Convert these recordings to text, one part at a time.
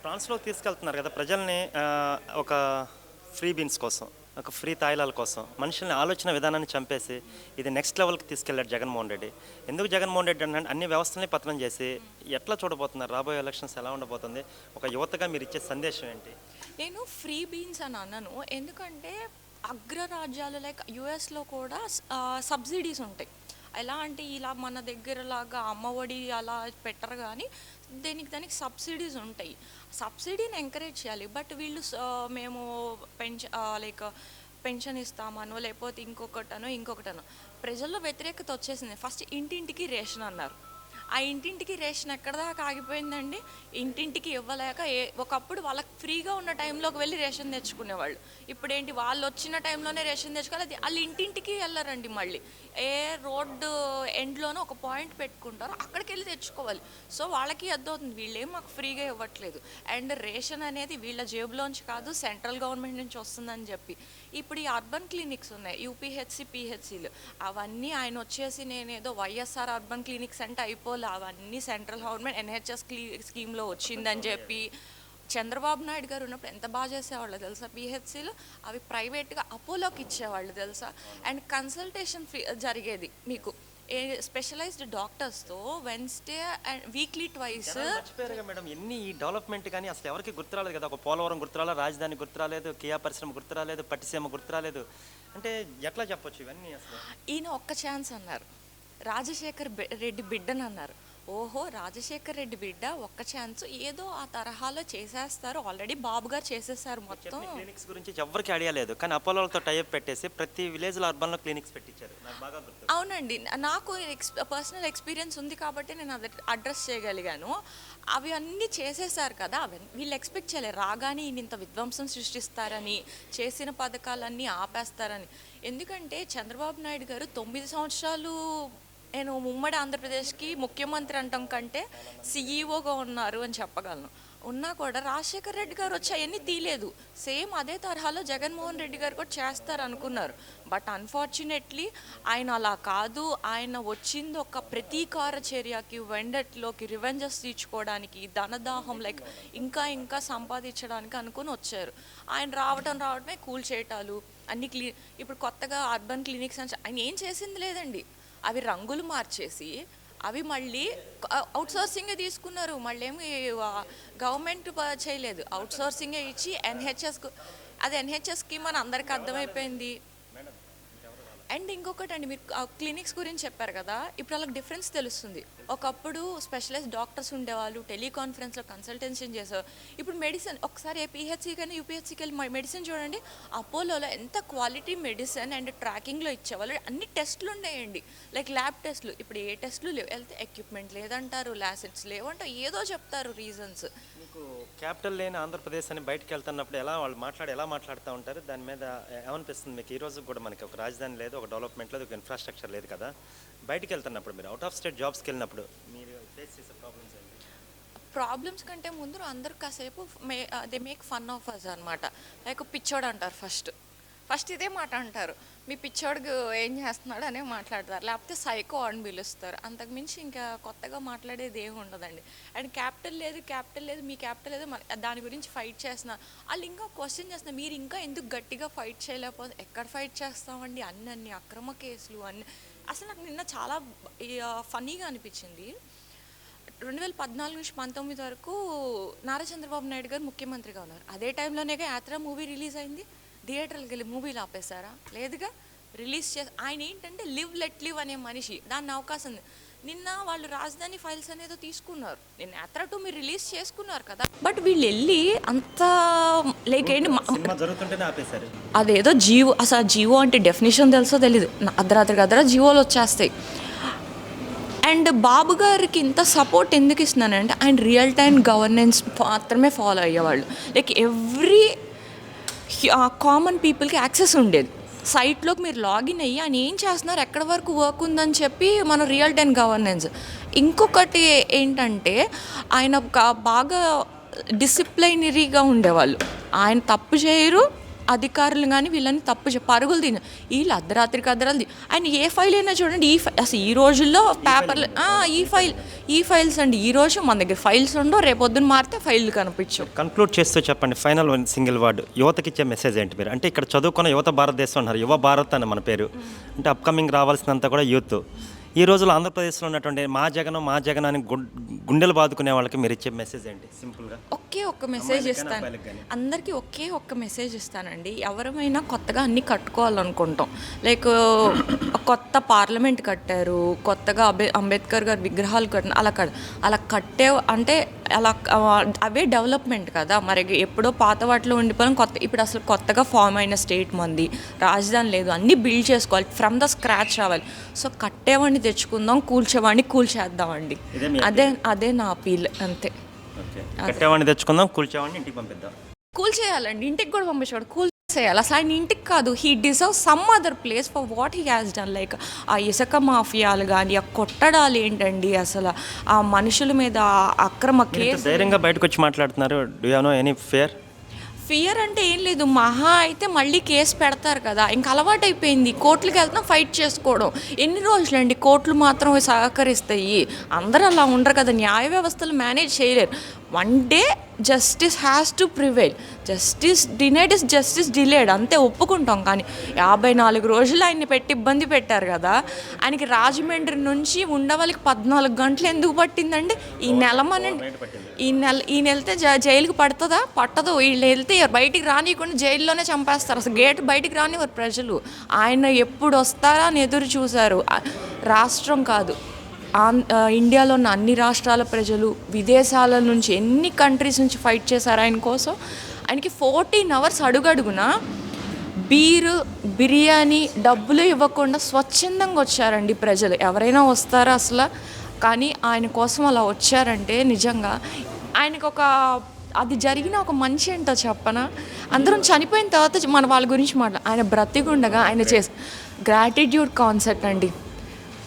ట్రాన్స్‌లోకి తీసుకెళ్తున్నారు కదా! ప్రజల్ని ఒక ఫ్రీ బీన్స్ కోసం, ఒక ఫ్రీ తాయిలాల కోసం మనుషుల్ని ఆలోచన విధానాన్ని చంపేసి ఇది నెక్స్ట్ లెవెల్‌కి తీసుకెళ్ళాడు జగన్మోహన్ రెడ్డి. ఎందుకు జగన్మోహన్ రెడ్డి అంటే అన్ని వ్యవస్థల్ని పతనం చేసి ఎట్లా చూడబోతున్నారు? రాబోయే ఎలక్షన్స్ ఎలా ఉండబోతుంది? ఒక యువతగా మీరిచ్చే సందేశం ఏంటి? నేను ఫ్రీ బీన్స్ అని అన్నాను. ఎందుకంటే అగ్రరాజ్యాలు లైక్ యూఎస్లో కూడా సబ్సిడీస్ ఉంటాయి. ఎలా అంటే ఇలా మన దగ్గరలాగా అమ్మఒడి అలా పెట్టరు కానీ దానికి సబ్సిడీస్ ఉంటాయి. సబ్సిడీని ఎంకరేజ్ చేయాలి. బట్ వీళ్ళు మేము లైక్ పెన్షన్ ఇస్తామనో లేకపోతే ఇంకొకటనో ప్రజల్లో వ్యతిరేకత వచ్చేసింది. ఫస్ట్ ఇంటింటికి రేషన్ అన్నారు. ఆ ఇంటింటికి రేషన్ ఎక్కడ దాకా ఆగిపోయిందండి? ఇంటింటికి ఇవ్వలేక ఒకప్పుడు వాళ్ళకి ఫ్రీగా ఉన్న టైంలోకి వెళ్ళి రేషన్ తెచ్చుకునేవాళ్ళు. ఇప్పుడేంటి, వాళ్ళు వచ్చిన టైంలోనే రేషన్ తెచ్చుకోవాలి. అది వాళ్ళు ఇంటింటికి వెళ్ళారండి. మళ్ళీ ఏ రోడ్డు ఎండ్లోనో ఒక పాయింట్ పెట్టుకుంటారో అక్కడికి వెళ్ళి తెచ్చుకోవాలి. సో వాళ్ళకి అర్థమవుతుంది వీళ్ళేం మాకు ఫ్రీగా ఇవ్వట్లేదు. అండ్ రేషన్ అనేది వీళ్ళ జేబులోంచి కాదు, సెంట్రల్ గవర్నమెంట్ నుంచి వస్తుందని చెప్పి ఇప్పుడు ఈ అర్బన్ క్లినిక్స్ ఉన్నాయి, యూపీహెచ్సి పిహెచ్సిలు. అవన్నీ ఆయన వచ్చేసి నేనేదో వైఎస్ఆర్ అర్బన్ క్లినిక్స్ అంటే అయిపోలే, అవన్నీ సెంట్రల్ గవర్నమెంట్ ఎన్హెచ్ఎస్ స్కీమ్లో వచ్చిందని చెప్పి చంద్రబాబు నాయుడు గారు ఉన్నప్పుడు ఎంత బాగా చేసేవాళ్ళు తెలుసా? పిహెచ్సిలు అవి ప్రైవేట్గా అపోలోకి ఇచ్చేవాళ్ళు తెలుసా? అండ్ కన్సల్టేషన్ జరిగేది మీకు స్పెషలైజ్డ్ డాక్టర్స్తో వెన్స్డే అండ్ వీక్లీ ట్వైస్. మర్చిపోయారుగా మేడం, ఎన్ని ఈ డెవలప్మెంట్ కానీ అసలు ఎవరికి గుర్తురాలేదు కదా. ఒక పోలవరం గుర్తురాలేదు, రాజధాని గుర్తురాలేదు, కియా పరిశ్రమ గుర్తురాలేదు, పట్టిసీమ గుర్తురాలేదు. అంటే ఎట్లా చెప్పొచ్చు ఇవన్నీ? అసలు ఈయన ఒక్క ఛాన్స్ అన్నారు, రాజశేఖర్ రెడ్డి బిడ్డని అన్నారు. ఓహో, రాజశేఖర్ రెడ్డి బిడ్డ ఒక్క ఛాన్స్ ఏదో ఆ తరహాలో చేసేస్తారు. ఆల్రెడీ బాబు గారు చేసేసారు మొత్తం. క్లినిక్స్ గురించి ఎవరికి ఐడియా లేదు, కానీ అపోలోతో టైప్ పెట్టేసి ప్రతి విలేజ్లో అర్బన్లో క్లినిక్స్ పెట్టించారు. నాకు బాగా గుర్తు. అవునండి, నాకు పర్సనల్ ఎక్స్పీరియన్స్ ఉంది కాబట్టి నేను అది అడ్రస్ చేయగలిగాను. అవి అన్నీ చేసేసారు కదా, వీళ్ళు ఎక్స్పెక్ట్ చేయలేరు రాగానే ఈయన ఇంత విధ్వంసం సృష్టిస్తారని, చేసిన పథకాలన్నీ ఆపేస్తారని. ఎందుకంటే చంద్రబాబు నాయుడు గారు 9 సంవత్సరాలు నేను ఉమ్మడి ఆంధ్రప్రదేశ్కి ముఖ్యమంత్రి అంటాం కంటే సీఈఓగా ఉన్నారు అని చెప్పగలను. ఉన్నా కూడా రాజశేఖర్ రెడ్డి గారు వచ్చి అవన్నీ తీయలేదు. సేమ్ అదే తరహాలో జగన్మోహన్ రెడ్డి గారు కూడా చేస్తారు అనుకున్నారు. బట్ అన్ఫార్చునేట్లీ ఆయన అలా కాదు. ఆయన వచ్చింది ఒక ప్రతీకార చర్యకి, వెండట్లోకి, రివెంజెస్ తీర్చుకోవడానికి, ధనదాహం లైక్ ఇంకా సంపాదించడానికి అనుకుని వచ్చారు. ఆయన రావడమే కూల్ చేయటాలు అన్ని ఇప్పుడు కొత్తగా అర్బన్ క్లినిక్స్ అని ఆయన ఏం చేసింది లేదండి. అవి రంగులు మార్చేసి అవి మళ్ళీ అవుట్సోర్సింగే తీసుకున్నారు. మళ్ళీ ఏమి గవర్నమెంట్ చేయలేదు, అవుట్సోర్సింగే ఇచ్చి అది ఎన్హెచ్ఎస్ స్కీమ్ అని అందరికీ అర్థమైపోయింది. అండ్ ఇంకొకటి అండి, మీరు క్లినిక్స్ గురించి చెప్పారు కదా, ఇప్పుడు వాళ్ళకి డిఫరెన్స్ తెలుస్తుంది. ఒకప్పుడు స్పెషలైజ్డ్ డాక్టర్స్ ఉండేవాళ్ళు, టెలికాన్ఫరెన్స్లో కన్సల్టేషన్ చేసేవారు. ఇప్పుడు మెడిసిన్ ఒకసారి పిహెచ్సి కానీ యూపీహెచ్సికి వెళ్ళి మెడిసిన్ చూడండి, అపోలోలో ఎంత క్వాలిటీ మెడిసిన్ అండ్ ట్రాకింగ్లో ఇచ్చేవాళ్ళు. అన్ని టెస్టులు ఉన్నాయండి, లైక్ ల్యాబ్ టెస్టులు. ఇప్పుడు ఏ టెస్టులు లేవు, వెళ్తే ఎక్విప్మెంట్ లేదంటారు, ల్యాసెట్స్ లేవంటారు, ఏదో చెప్తారు రీజన్స్. మీకు క్యాపిటల్ లేని ఆంధ్రప్రదేశ్ అని బయటకు వెళ్తున్నప్పుడు వాళ్ళు ఎలా మాట్లాడుతూ ఉంటారు? దాని మీద ఏమనిపిస్తుంది మీకు? ఈ రోజు కూడా మనకి ఒక రాజధాని లేదు, ఒక డెవలప్మెంట్ లేదు, ఒక ఇన్ఫ్రాస్ట్రక్చర్ లేదు కదా. బయటకు వెళ్తున్నప్పుడు మీరు అవుట్ ఆఫ్ స్టేట్ జాబ్స్కి వెళ్ళినప్పుడు మీరు ఫేస్ చేసే ప్రాబ్లమ్స్ ఏంటి? ప్రాబ్లమ్స్ కంటే ముందు అందరూ కాసేపు they make fun of us అనమాట. లైక్ పిచ్చోడు అంటారు ఫస్ట్ ఇదే మాట అంటారు, మీ పిచ్చోడు ఏం చేస్తున్నాడు అనే మాట్లాడతారు, లేకపోతే సైకో అని పిలుస్తారు. అంతకుమించి ఇంకా కొత్తగా మాట్లాడేది ఏమి ఉండదండి. అండ్ క్యాపిటల్ లేదు మీ క్యాపిటల్ లేదు, దాని గురించి ఫైట్ చేస్తున్నారు. వాళ్ళు ఇంకా క్వశ్చన్ చేస్తున్నారు, మీరు ఇంకా ఎందుకు గట్టిగా ఫైట్ చేయలేకపోతే. ఎక్కడ ఫైట్ చేస్తామండి, అన్ని అక్రమ కేసులు అన్ని. అసలు నాకు నిన్న చాలా ఫన్నీగా అనిపించింది. 2014 నుంచి 2019 వరకు నారా చంద్రబాబు నాయుడు గారు ముఖ్యమంత్రిగా ఉన్నారు. అదే టైంలోనే యాత్ర మూవీ రిలీజ్ అయింది. థియేటర్కి వెళ్ళి మూవీలు ఆపేశారా? లేదుగా, రిలీజ్ చేసి. ఆయన ఏంటంటే లెట్ లివ్ అనే మనిషి, దాన్ని అవకాశం ఉంది. నిన్న వాళ్ళు రాజధాని ఫైల్స్ అనేదో తీసుకున్నారు, నిన్న యాత్ర 2 మీరు రిలీజ్ చేసుకున్నారు కదా, బట్ వీళ్ళు వెళ్ళి అంత లైక్ ఏంటి జరుగుతుంటేనే ఆపేశారు. అదేదో జీవో, అసలు జీవో అంటే డెఫినేషన్ తెలుసో తెలీదు, అర్ధరాత్రి జీవోలు వచ్చేస్తాయి. అండ్ బాబు గారికి ఇంత సపోర్ట్ ఎందుకు ఇస్తున్నానంటే ఆయన రియల్ టైమ్ గవర్నెన్స్ మాత్రమే ఫాలో అయ్యేవాళ్ళు. లైక్ ఎవ్రీ కామన్ పీపుల్కి యాక్సెస్ ఉండేది. సైట్లోకి మీరు లాగిన్ అయ్యి ఆయన ఏం చేస్తున్నారు, ఎక్కడి వరకు వర్క్ ఉందని చెప్పి మన రియల్ టైమ్ గవర్నెన్స్. ఇంకొకటి ఏంటంటే ఆయన బాగా డిసిప్లైనరీగా ఉండేవాళ్ళు. ఆయన తప్పు చేయరు, అధికారులు కానీ వీళ్ళని పరుగులు తిన వీళ్ళు అర్ధరాత్రికి అర్ధరాత్రి ఆయన ఏ ఫైల్ అయినా చూడండి అసలు ఈ రోజుల్లో పేపర్లు ఈ ఫైల్స్ అండి. ఈ రోజు మన దగ్గర ఫైల్స్ ఉండవు, రేపొద్దున మారితే ఫైల్ కనిపించవు. కన్క్లూడ్ చేస్తూ చెప్పండి, ఫైనల్ సింగిల్ వర్డ్ యువతకి ఇచ్చే మెసేజ్ ఏంటి మీరు? అంటే ఇక్కడ చదువుకున్న యువత భారతదేశం అన్నారు, యువ భారత్ అని మన పేరు. అంటే అప్కమింగ్ రావాల్సినంత కూడా యూత్. ఈ రోజుల్లో ఆంధ్రప్రదేశ్లో ఉన్నటువంటి మా జగన్ అని గుండెలు బాదుకునే వాళ్ళకి మీరు ఇచ్చే మెసేజ్ ఏంటి సింపుల్గా? ఒక్క మెసేజ్ ఇస్తాను అందరికీ, ఒక్క మెసేజ్ ఇస్తానండి. ఎవరమైనా కొత్తగా అన్నీ కట్టుకోవాలనుకుంటాం, లైక్ కొత్త పార్లమెంట్ కట్టారు, కొత్తగా అంబేద్కర్ గారి విగ్రహాలు అలా కట్టే అంటే అలా అవే డెవలప్మెంట్ కదా. మరి ఎప్పుడో పాత వాటిలో ఉండిపోయిన ఇప్పుడు అసలు కొత్తగా ఫామ్ అయిన స్టేట్ మంది, రాజధాని లేదు, అన్నీ బిల్డ్ చేసుకోవాలి, ఫ్రమ్ ద స్క్రాచ్ రావాలి. సో కట్టేవాడిని తెచ్చుకుందాం, కూల్చేవాడిని కూల్చేద్దామండి. అదే నా అపీల్, అంతే. కట్టేవాడిని తెచ్చుకుందాం, కూల్చేవాడిని ఇంటికి పంపిద్దాం. కూల్చేయాలండి, ఇంటికి కూడా పంపించేవాడు చేయాలి. అసలు ఆయన ఇంటికి కాదు, he deserve some other place for what he has done. Like ఆ ఇసుక మాఫియాలు కానీ, ఆ కొట్టడాలు ఏంటండి, అసలు ఆ మనుషుల మీద అక్రమ కేసు. ధైర్యంగా బయటకు వచ్చి మాట్లాడుతున్నారు. Do you know any fear అంటే ఏం లేదు, మహా అయితే మళ్ళీ కేసు పెడతారు కదా, ఇంకా అలవాటు అయిపోయింది. కోర్టులకు వెళ్తాం, ఫైట్ చేసుకోవడం. ఎన్ని రోజులండి కోర్టులు మాత్రం సహకరిస్తాయి? అందరూ అలా ఉండరు కదా, న్యాయ వ్యవస్థలు మేనేజ్ చేయలేరు. One day justice has to prevail. Justice denied is justice delayed, అంతే, ఒప్పుకుంటాం. కానీ 54 రోజులు ఆయన్ని పెట్టి ఇబ్బంది పెట్టారు కదా. ఆయనకి రాజమండ్రి నుంచి ఉండవల్లికి 14 గంటలు ఎందుకు పట్టిందండి? ఈ నెల వెళ్తే జైలుకి పట్టదు. వీళ్ళు వెళ్తే బయటికి రానియకుండా జైల్లోనే చంపేస్తారు. అసలు గేట్ బయటికి రానివారు ప్రజలు. ఆయన ఎప్పుడు వస్తారా అని ఎదురు చూశారు. రాష్ట్రం కాదు, ఇండియాలో ఉన్న అన్ని రాష్ట్రాల ప్రజలు, విదేశాల నుంచి ఎన్ని కంట్రీస్ నుంచి ఫైట్ చేశారు ఆయన కోసం. ఆయనకి 14 hours అడుగడుగున బిర్యానీ డబ్బులు ఇవ్వకుండా స్వచ్ఛందంగా వచ్చారండి ప్రజలు. ఎవరైనా వస్తారా అసలు? కానీ ఆయన కోసం అలా వచ్చారంటే నిజంగా ఆయనకు అది జరిగిన ఒక మనిషి ఏంటో చెప్పనా? అందరం చనిపోయిన తర్వాత మన వాళ్ళ గురించి ఆయన బ్రతికుండగా ఆయన చేసే గ్రాటిట్యూడ్ కాన్సెప్ట్ అండి,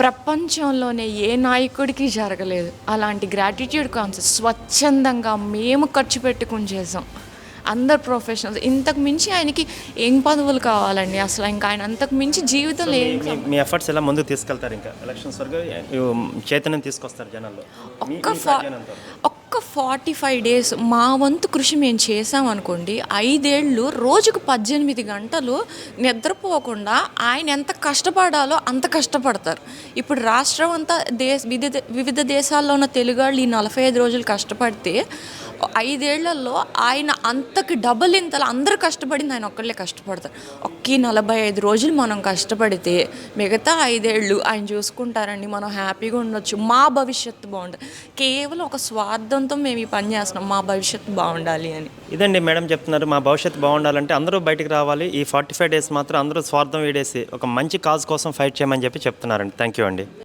ప్రపంచంలోనే ఏ నాయకుడికి జరగలేదు. అలాంటి గ్రాటిట్యూడ్ కాన్సెప్ట్ స్వచ్ఛందంగా మేము ఖర్చు పెట్టుకుని చేసాం, అందరు ప్రొఫెషనల్స్. ఇంతకు మించి ఆయనకి ఏం పదవులు కావాలండి? అసలు ఇంకా ఆయన అంతకు మించి జీవితంలో మీ ఎఫర్ట్స్ ఎలా ముందుకు తీసుకెళ్తారు? ఇంకా ఎలక్షన్స్ వరకు చైతన్యం తీసుకొస్తారు జనాల్లో. ఒక్క 45 days మా వంతు కృషి మేము చేసామనుకోండి, 5 ఏళ్ళు రోజుకు 18 గంటలు నిద్రపోకుండా ఆయన ఎంత కష్టపడాలో అంత కష్టపడతారు. ఇప్పుడు రాష్ట్రం అంతా వివిధ దేశాల్లో ఉన్న తెలుగాళ్ళు ఈ 45 రోజులు కష్టపడితే 5 ఏళ్లలో ఆయన అంతకి డబుల్ ఇంతలు అందరూ కష్టపడింది ఆయన ఒక్కళ్ళే కష్టపడతారు. 45 రోజులు మనం కష్టపడితే మిగతా 5 ఏళ్ళు ఆయన చూసుకుంటారండి. మనం హ్యాపీగా ఉండొచ్చు, మా భవిష్యత్తు బాగుంటుంది. కేవలం ఒక స్వార్థంతో మేము ఈ పని చేస్తున్నాం, మా భవిష్యత్తు బాగుండాలి అని. ఇదండి మేడం చెప్తున్నారు, మా భవిష్యత్తు బాగుండాలంటే అందరూ బయటికి రావాలి. ఈ 45 days మాత్రం అందరూ స్వార్థం వీడేసి ఒక మంచి కాజ్ కోసం ఫైట్ చేయమని చెప్తున్నారండి. థ్యాంక్ యూ అండి.